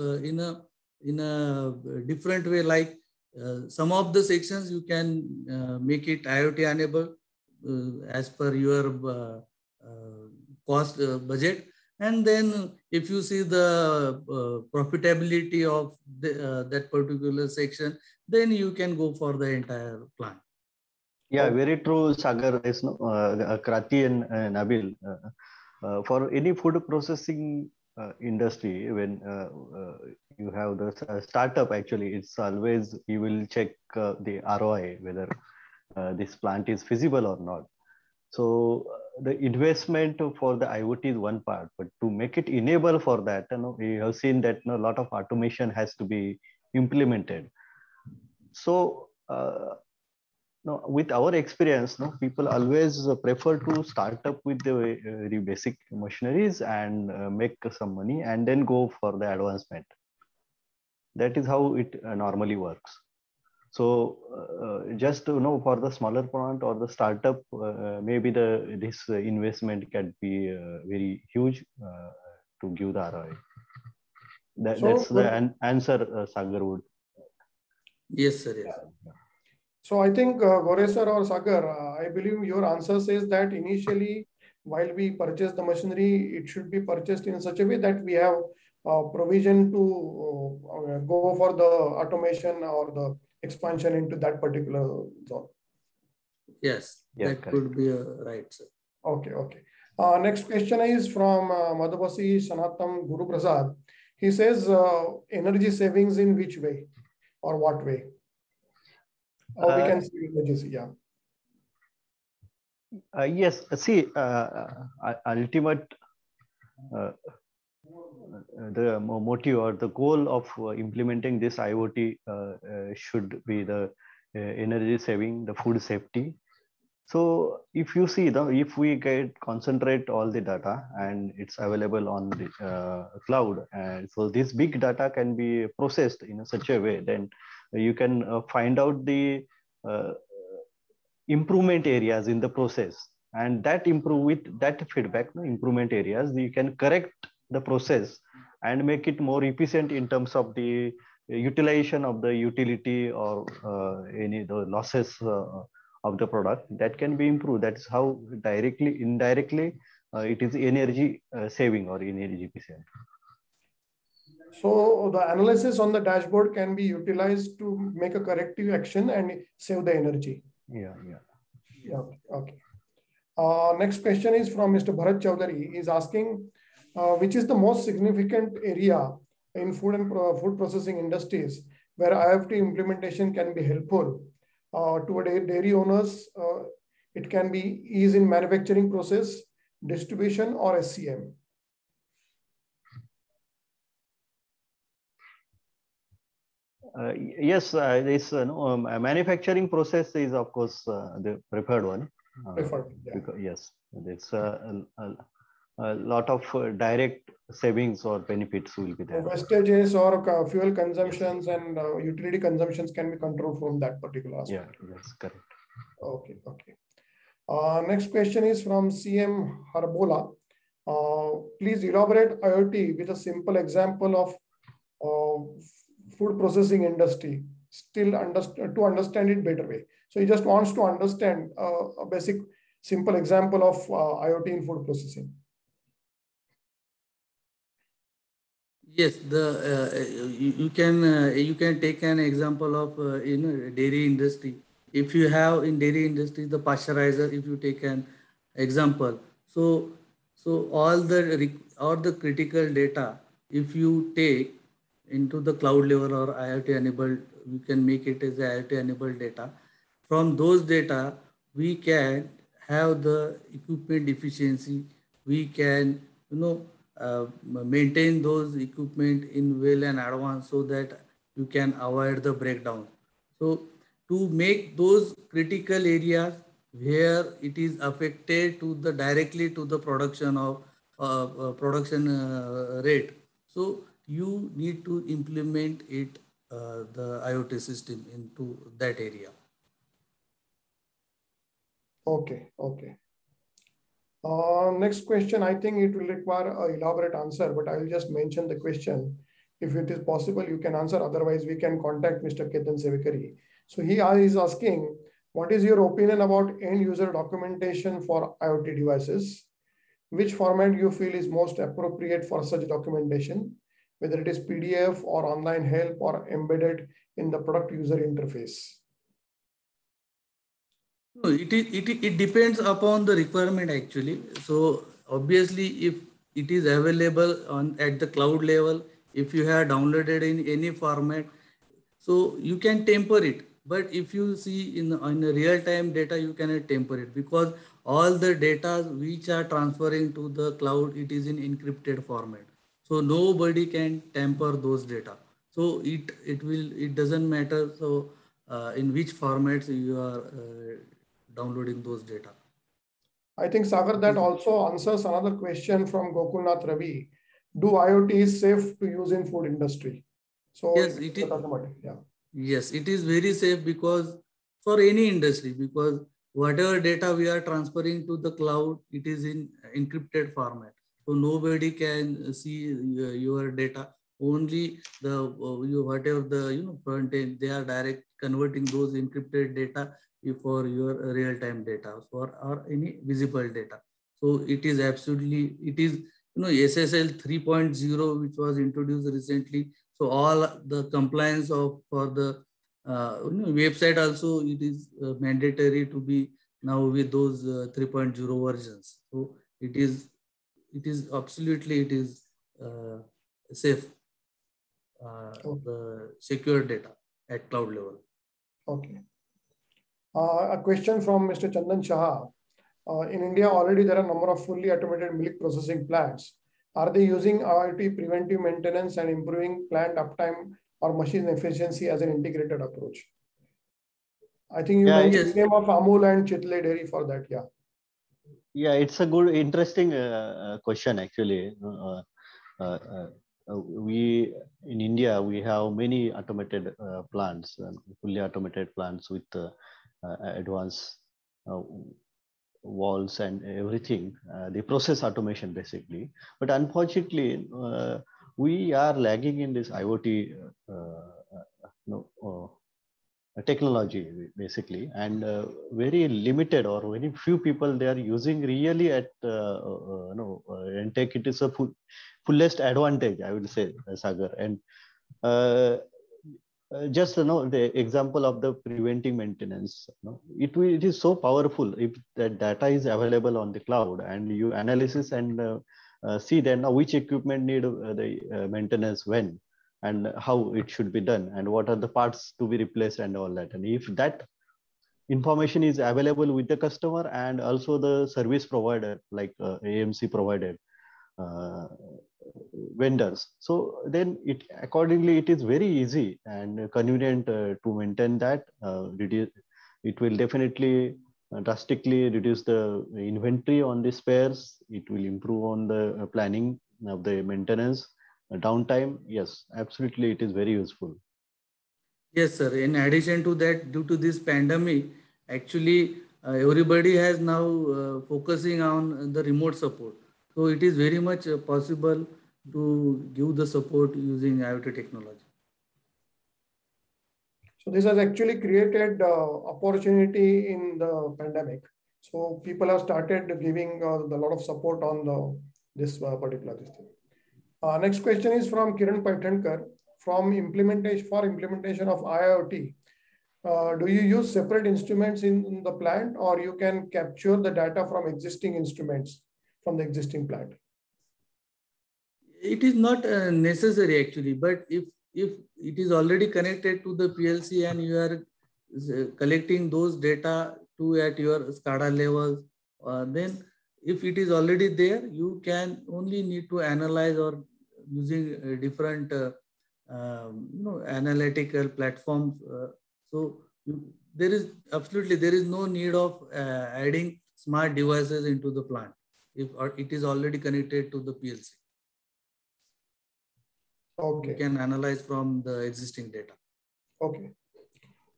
S2: in a different way. Like some of the sections you can make it IoT enabled as per your cost budget. And then if you see the profitability of that particular section, then you can go for the entire plan.
S3: Yeah, very true, Sagar. Is no Krati and Nabil. For any food processing industry, when you have the startup, actually, it's always you will check the ROI, whether this plant is feasible or not. So the investment for the IoT is one part, but to make it enable for that, we have seen that a lot of automation has to be implemented. So no, with our experience, no, people always prefer to start up with the very basic machineries and make some money and then go for the advancement. That is how it normally works. So just to know, for the smaller plant or the startup, maybe this investment can be very huge to give the ROI. That's the answer, Sagar would.
S2: Yes, sir. Yes.
S1: So I think Gore sir or Sagar, I believe your answer says that initially, while we purchase the machinery, it should be purchased in such a way that we have provision to go for the automation or the expansion into that particular zone.
S2: Yes, yeah, that could be right, sir.
S1: Okay, okay. Next question is from Madhubasi Sanatam Guru Prasad. He says, energy savings in which way or what way? Or we can see energy, yeah.
S3: Yes, see, ultimate the motive or the goal of implementing this IoT should be the energy saving, the food safety. So if you see, if we concentrate all the data and it's available on the cloud, and so this big data can be processed in such a way, then you can find out the improvement areas in the process, and that improve with that feedback, improvement areas, you can correct the process and make it more efficient in terms of the utilization of the utility or any the losses of the product that can be improved. That's how directly, indirectly, it is energy saving or energy efficient.
S1: So the analysis on the dashboard can be utilized to make a corrective action and save the energy.
S3: Yeah.
S1: Okay. Next question is from Mr. Bharat Chaudhary. He's asking, which is the most significant area in food and food processing industries where IoT implementation can be helpful to dairy owners? It can be ease in manufacturing process, distribution, or SCM.
S3: Yes, this manufacturing process is, of course, the preferred one.
S1: Preferred, yeah.
S3: Because, yes, it's a lot of direct savings or benefits will be there.
S1: Wastages or fuel consumptions, yes, and utility consumptions can be controlled from that particular aspect.
S3: Yeah, yes, correct.
S1: Okay. Next question is from CM Harbola. Please elaborate IoT with a simple example of food processing industry, to understand it better way. So he just wants to understand a basic simple example of IoT in food processing.
S2: Yes, you can take an example of dairy industry. If you have in dairy industry the pasteurizer, if you take an example, so all the critical data, if you take into the cloud level or IoT enabled, you can make it as IoT enabled data. From those data, we can have the equipment efficiency. We can, maintain those equipment in well and advance so that you can avoid the breakdown. So to make those critical areas where it is affected to the directly to the production of production rate. So you need to implement it, the IoT system into that area.
S1: Okay, okay. Next question, I think it will require an elaborate answer, but I will just mention the question. If it is possible, you can answer. Otherwise, we can contact Mr. Ketan Sevikari. So he is asking, what is your opinion about end user documentation for IoT devices? Which format you feel is most appropriate for such documentation, whether it is PDF or online help or embedded in the product user interface?
S2: No, it depends upon the requirement actually. So obviously, if it is available at the cloud level, if you have downloaded in any format, so you can temper it. But if you see in a real time data, you cannot temper it because all the data which are transferring to the cloud, it is in encrypted format. So nobody can tamper those data. So it doesn't matter. So in which formats you are downloading those data.
S1: I think, Sagar, that also answers another question from Gokulnath Ravi. Do IoT is safe to use in food industry? So
S2: yes, it is.
S1: Yeah.
S2: Yes, it is very safe because for any industry, because whatever data we are transferring to the cloud, it is in encrypted format. So nobody can see your data. Only the whatever the front end, they are direct converting those encrypted data for your real-time data or any visible data. So it is absolutely, it is SSL 3.0 which was introduced recently. So all the compliance for the website also, it is mandatory to be now with those 3.0 versions. So it is absolutely, it is safe, the secure data at cloud level.
S1: Okay. A question from Mr. Chandan Shah. In India, already there are a number of fully automated milk processing plants. Are they using IoT preventive maintenance and improving plant uptime or machine efficiency as an integrated approach? I think you mentioned the name of Amul and Chitle Dairy for that. Yeah.
S3: Yeah, it's a good, interesting question actually. We in India, we have many automated plants, fully automated plants with advanced walls and everything, the process automation basically. But unfortunately, we are lagging in this IoT technology basically, and very limited or very few people they are using really at and take it is a fullest advantage, I would say, Sagar. And just the example of the preventing maintenance, it is so powerful if that data is available on the cloud and you analysis and see then which equipment need the maintenance when and how it should be done and what are the parts to be replaced and all that. And if that information is available with the customer and also the service provider like AMC provided vendors, so then it accordingly it is very easy and convenient to maintain that. It will definitely drastically reduce the inventory on the spares. It will improve on the planning of the maintenance downtime. Yes, absolutely, it is very useful.
S2: Yes, sir. In addition to that, due to this pandemic, actually everybody has now focusing on the remote support. So it is very much possible to give the support using IoT technology.
S1: So this has actually created opportunity in the pandemic. So people have started giving a lot of support on this particular thing. Next question is from Kiran Paithankar. For implementation of IoT, do you use separate instruments in the plant, or you can capture the data from existing instruments from the existing plant?
S2: It is not necessary actually, but if it is already connected to the PLC and you are collecting those data to at your SCADA level. Then if it is already there, you can only need to analyze or using different analytical platforms. There is no need of adding smart devices into the plant if it is already connected to the PLC.
S1: Okay.
S2: You can analyze from the existing data.
S1: Okay.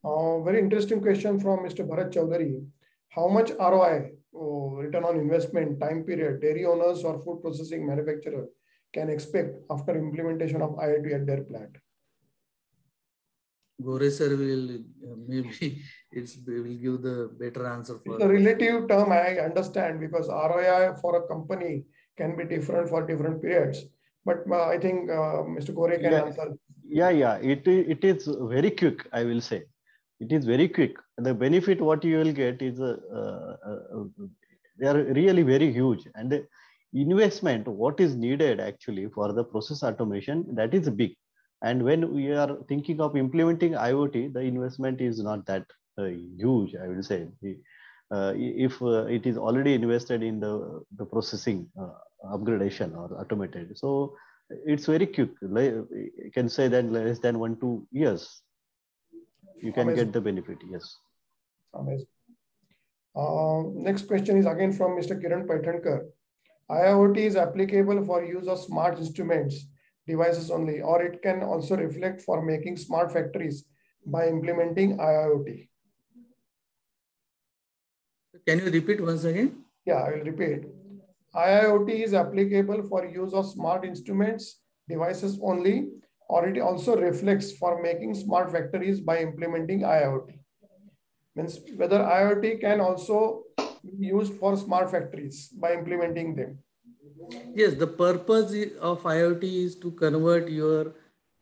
S1: Very interesting question from Mr. Bharat Chaudhary. How much ROI, return on investment, time period, dairy owners or food processing manufacturer can expect after implementation of IoT at their plant?
S2: Gore sir will maybe will give the better answer for
S1: it's a relative term, I understand, because ROI for a company can be different for different periods. But I think Mr. Gore can answer.
S3: Yeah. It is very quick, I will say. It is very quick. The benefit what you will get is they are really very huge, and the investment what is needed actually for the process automation, that is big. And when we are thinking of implementing IoT, the investment is not that huge, I will say. If it is already invested in the processing upgradation or automated, so it's very quick. You can say that less than 1-2 years you can get the benefit. Yes.
S1: Amazing. Next question is again from Mr. Kiran Paithankar. IoT is applicable for use of smart instruments, devices only, or it can also reflect for making smart factories by implementing IoT.
S2: Can you repeat once again?
S1: Yeah, I will repeat. IoT is applicable for use of smart instruments, devices only, or it also reflects for making smart factories by implementing IoT. Means whether IoT can also be used for smart factories by implementing them.
S2: Yes, the purpose of IoT is to convert your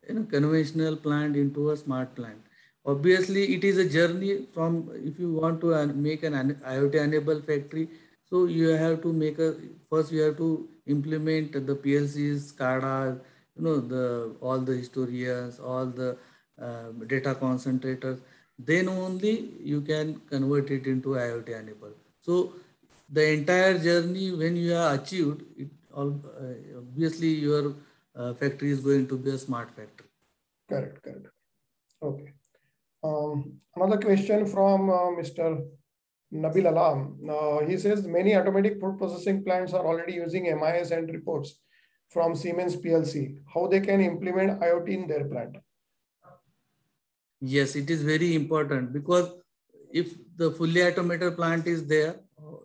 S2: conventional plant into a smart plant. Obviously, it is a journey from, if you want to make an IoT-enabled factory, so you have to first you have to implement the PLCs, SCADA, all the historians, all the data concentrators. Then only you can convert it into IoT-enabled. So the entire journey, when you have achieved it, obviously your factory is going to be a smart factory.
S1: Correct. Okay. Another question from Mr. Nabil Alam. He says many automatic food processing plants are already using MIS and reports from Siemens PLC. How they can implement IoT in their plant?
S2: Yes, it is very important, because if the fully automated plant is there,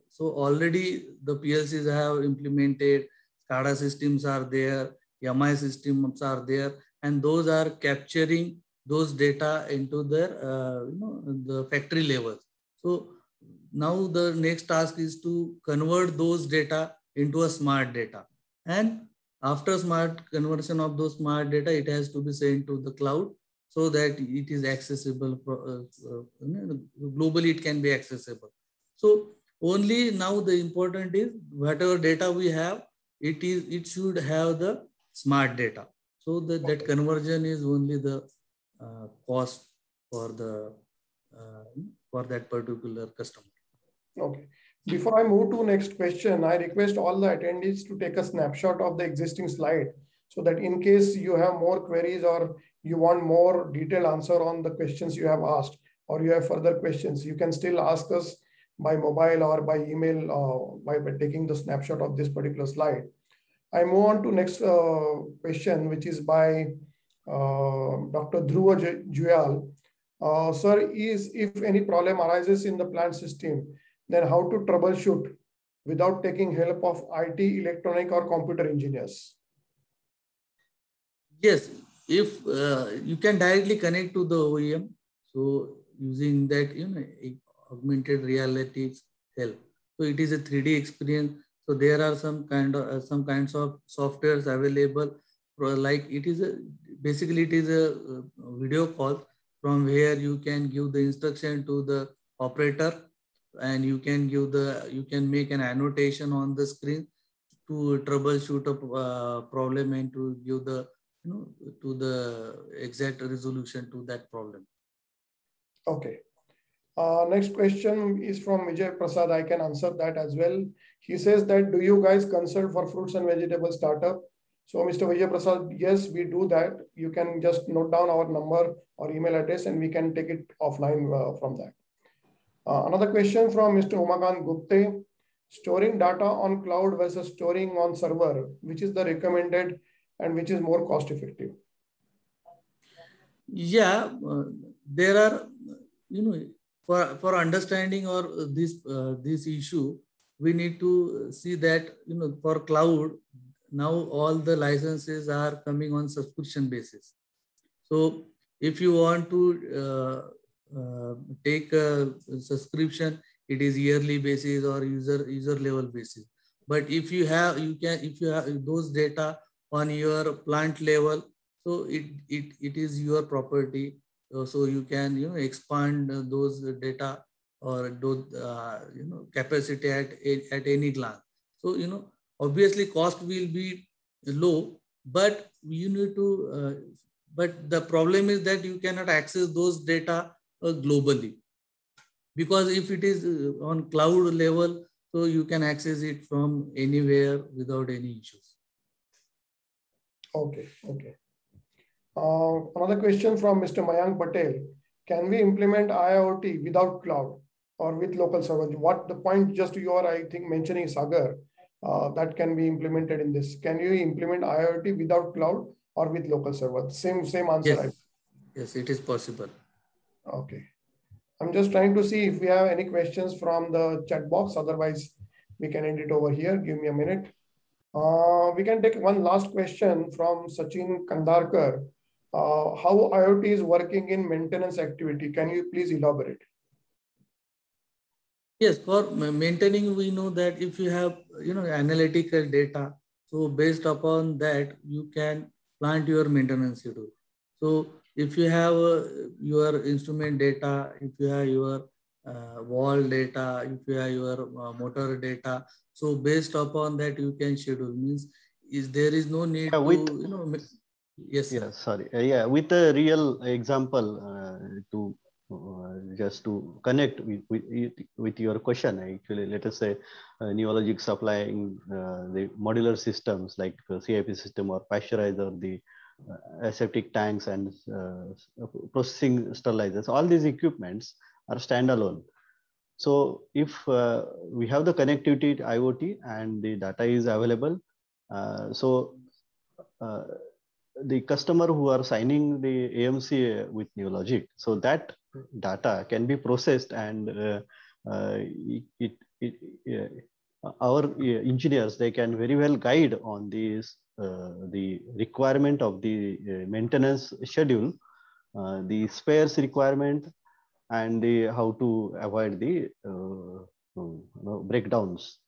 S2: so already the PLCs have implemented, SCADA systems are there, MI systems are there, and those are capturing those data into their the factory level. So now the next task is to convert those data into a smart data, and after smart conversion of those smart data, it has to be sent to the cloud so that it is accessible globally. It can be accessible. So only now the important is whatever data we have, it should have the smart data. So that conversion is only the cost for that particular customer.
S1: Okay. Before I move to next question, I request all the attendees to take a snapshot of the existing slide, so that in case you have more queries or you want more detailed answer on the questions you have asked, or you have further questions, you can still ask us by mobile or by email by taking the snapshot of this particular slide. I move on to next question, which is by Dr. Dhruva Juyal. Sir, if any problem arises in the plant system, then how to troubleshoot without taking help of IT, electronic or computer engineers?
S2: Yes, if you can directly connect to the OEM, so using that augmented reality help. So it is a 3D experience. So there are some kinds of softwares available. Like basically it is a video call from where you can give the instruction to the operator, and you can make an annotation on the screen to troubleshoot a problem and to give the to the exact resolution to that problem.
S1: Okay. Next question is from Vijay Prasad. I can answer that as well. He says that, do you guys consult for fruits and vegetable startup? So Mr. Vijay Prasad, yes, we do that. You can just note down our number or email address and we can take it offline from that. Another question from Mr. Umakant Gupte. Storing data on cloud versus storing on server, which is the recommended and which is more cost effective?
S2: Yeah, there are, for understanding or this issue, we need to see that, for cloud, now all the licenses are coming on subscription basis. So if you want to take a subscription, it is yearly basis or user level basis. But if you have those data on your plant level, so it is your property. So you can expand those data or those capacity at any glance. So obviously cost will be low, but you need to. But the problem is that you cannot access those data globally, because if it is on cloud level, so you can access it from anywhere without any issues.
S1: Okay. Another question from Mr. Mayank Patel. Can we implement IoT without cloud or with local servers? What the point just you are, I think, mentioning, Sagar, that can be implemented in this. Can you implement IoT without cloud or with local servers? Same answer.
S2: Yes, it is possible.
S1: Okay. I'm just trying to see if we have any questions from the chat box. Otherwise, we can end it over here. Give me a minute. We can take one last question from Sachin Kandarkar. How IoT is working in maintenance activity? Can you please elaborate?
S2: Yes, for maintaining, we know that if you have analytical data, so based upon that you can plant your maintenance schedule. So if you have your instrument data, if you have your wall data, if you have your motor data, so based upon that you can schedule. Means there is no need to Yes.
S3: Yeah, sorry. Yeah, with a real example to just to connect with your question, actually, let us say Neologic supplying the modular systems like CIP system or pasteurizer, the aseptic tanks and processing sterilizers. All these equipments are standalone. So if we have the connectivity to IoT and the data is available, the customer who are signing the AMC with Neologic, so that data can be processed and our engineers, they can very well guide on these the requirement of the maintenance schedule, the spares requirement, and the how to avoid the breakdowns.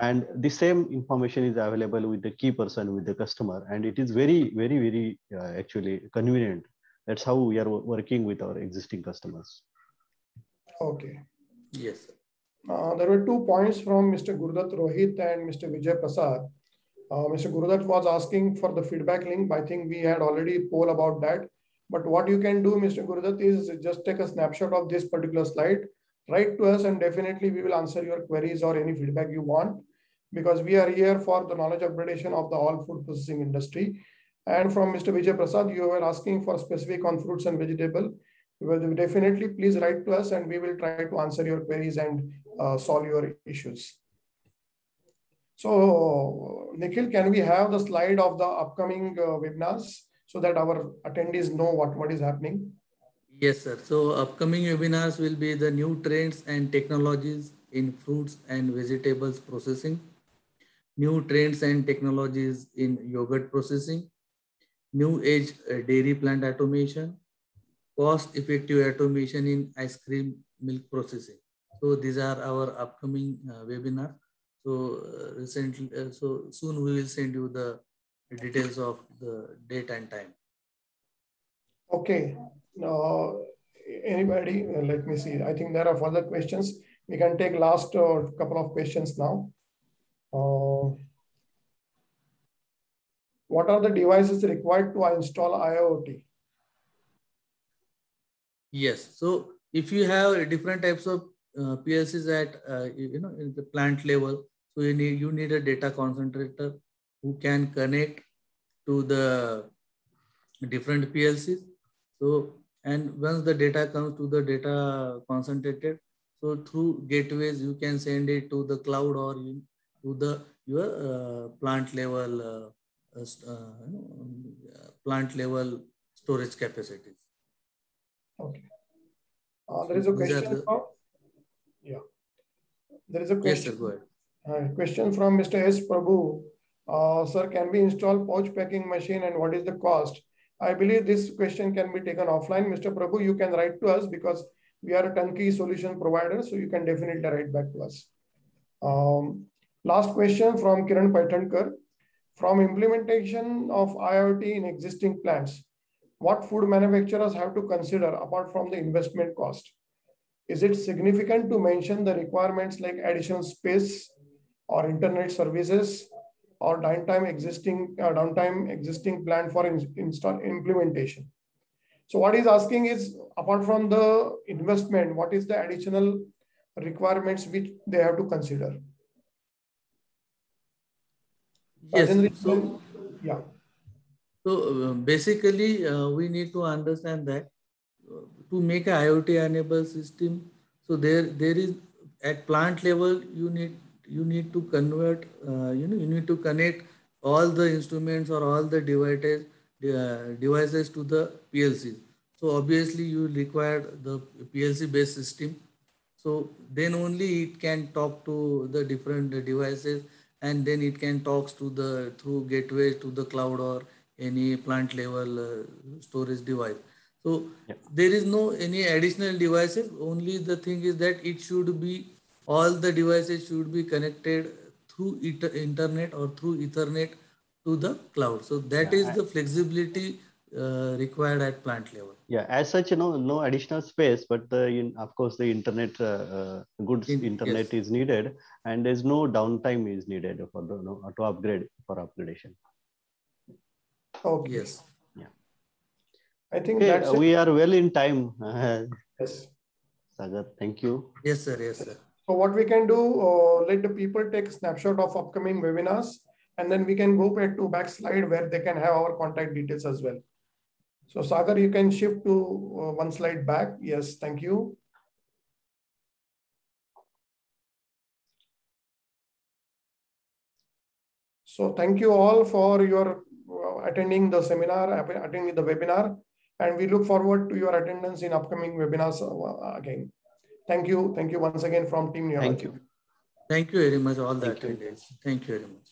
S3: And the same information is available with the key person, with the customer, and it is very, very, very actually convenient. That's how we are working with our existing customers.
S1: Okay.
S2: Yes.
S1: There were 2 points from Mr. Gurudat Rohit and Mr. Vijay Prasad. Mr. Gurudat was asking for the feedback link. I think we had already poll about that. But what you can do, Mr. Gurudat, is just take a snapshot of this particular slide, write to us, and definitely we will answer your queries or any feedback you want, because we are here for the knowledge upgradation of the all food processing industry. And from Mr. Vijay Prasad, you were asking for specific on fruits and vegetable. Well, definitely please write to us and we will try to answer your queries and solve your issues. So Nikhil, can we have the slide of the upcoming webinars so that our attendees know what is happening?
S2: Yes, sir. So upcoming webinars will be the new trends and technologies in fruits and vegetables processing, new trends and technologies in yogurt processing, new age dairy plant automation, cost-effective automation in ice cream milk processing. So these are our upcoming webinars. So so soon we will send you the details of the date and time.
S1: Okay. Anybody? Let me see. I think there are further questions. We can take last couple of questions now. What are the devices required to install IoT?
S2: Yes. So if you have different types of PLCs at in the plant level, so you need a data concentrator who can connect to the different PLCs. So, and once the data comes to the data concentrated, so through gateways you can send it to the cloud or to the your plant level plant level storage capacities.
S1: Okay. There is a question from, yeah. There is a question.
S2: Yes, sir, go ahead.
S1: Question from Mr. S. Prabhu. Sir, can we install pouch packing machine and what is the cost? I believe this question can be taken offline. Mr. Prabhu, you can write to us because we are a turnkey solution provider, so you can definitely write back to us. Last question from Kiran Paitankar. From implementation of IoT in existing plants, what food manufacturers have to consider apart from the investment cost? Is it significant to mention the requirements like additional space or internet services or downtime existing plan for implementation? So what he's asking is, apart from the investment, what is the additional requirements which they have to consider?
S2: Yes. So,
S1: yeah.
S2: So basically, we need to understand that to make a IoT-enabled system, so there is at plant level you need to convert you need to connect all the instruments or all the devices to the PLC. So obviously you require the PLC-based system. So then only it can talk to the different devices, and then it can talk to through gateways to the cloud or any plant level storage device. So there is no any additional devices. Only the thing is that it should be, all the devices should be connected through internet or through Ethernet to the cloud. So that is the flexibility required at plant level.
S3: Yeah, as such, no additional space, but of course the internet, internet is needed, and there's no downtime is needed for the to upgrade for upgradation.
S1: Okay.
S2: Yes.
S3: Yeah.
S1: I think that's
S3: we are well in time.
S1: Yes.
S3: Sagar, thank you.
S2: Yes, sir. Yes, sir.
S1: So what we can do, let the people take a snapshot of upcoming webinars, and then we can go back slide where they can have our contact details as well. So Sagar, you can shift to one slide back. Yes, thank you. So thank you all for your attending the seminar, attending the webinar, and we look forward to your attendance in upcoming webinars again. Thank you. Thank you once again from Team Neology.
S3: Thank you.
S2: Thank you very much, all the attendees. Thank you very much.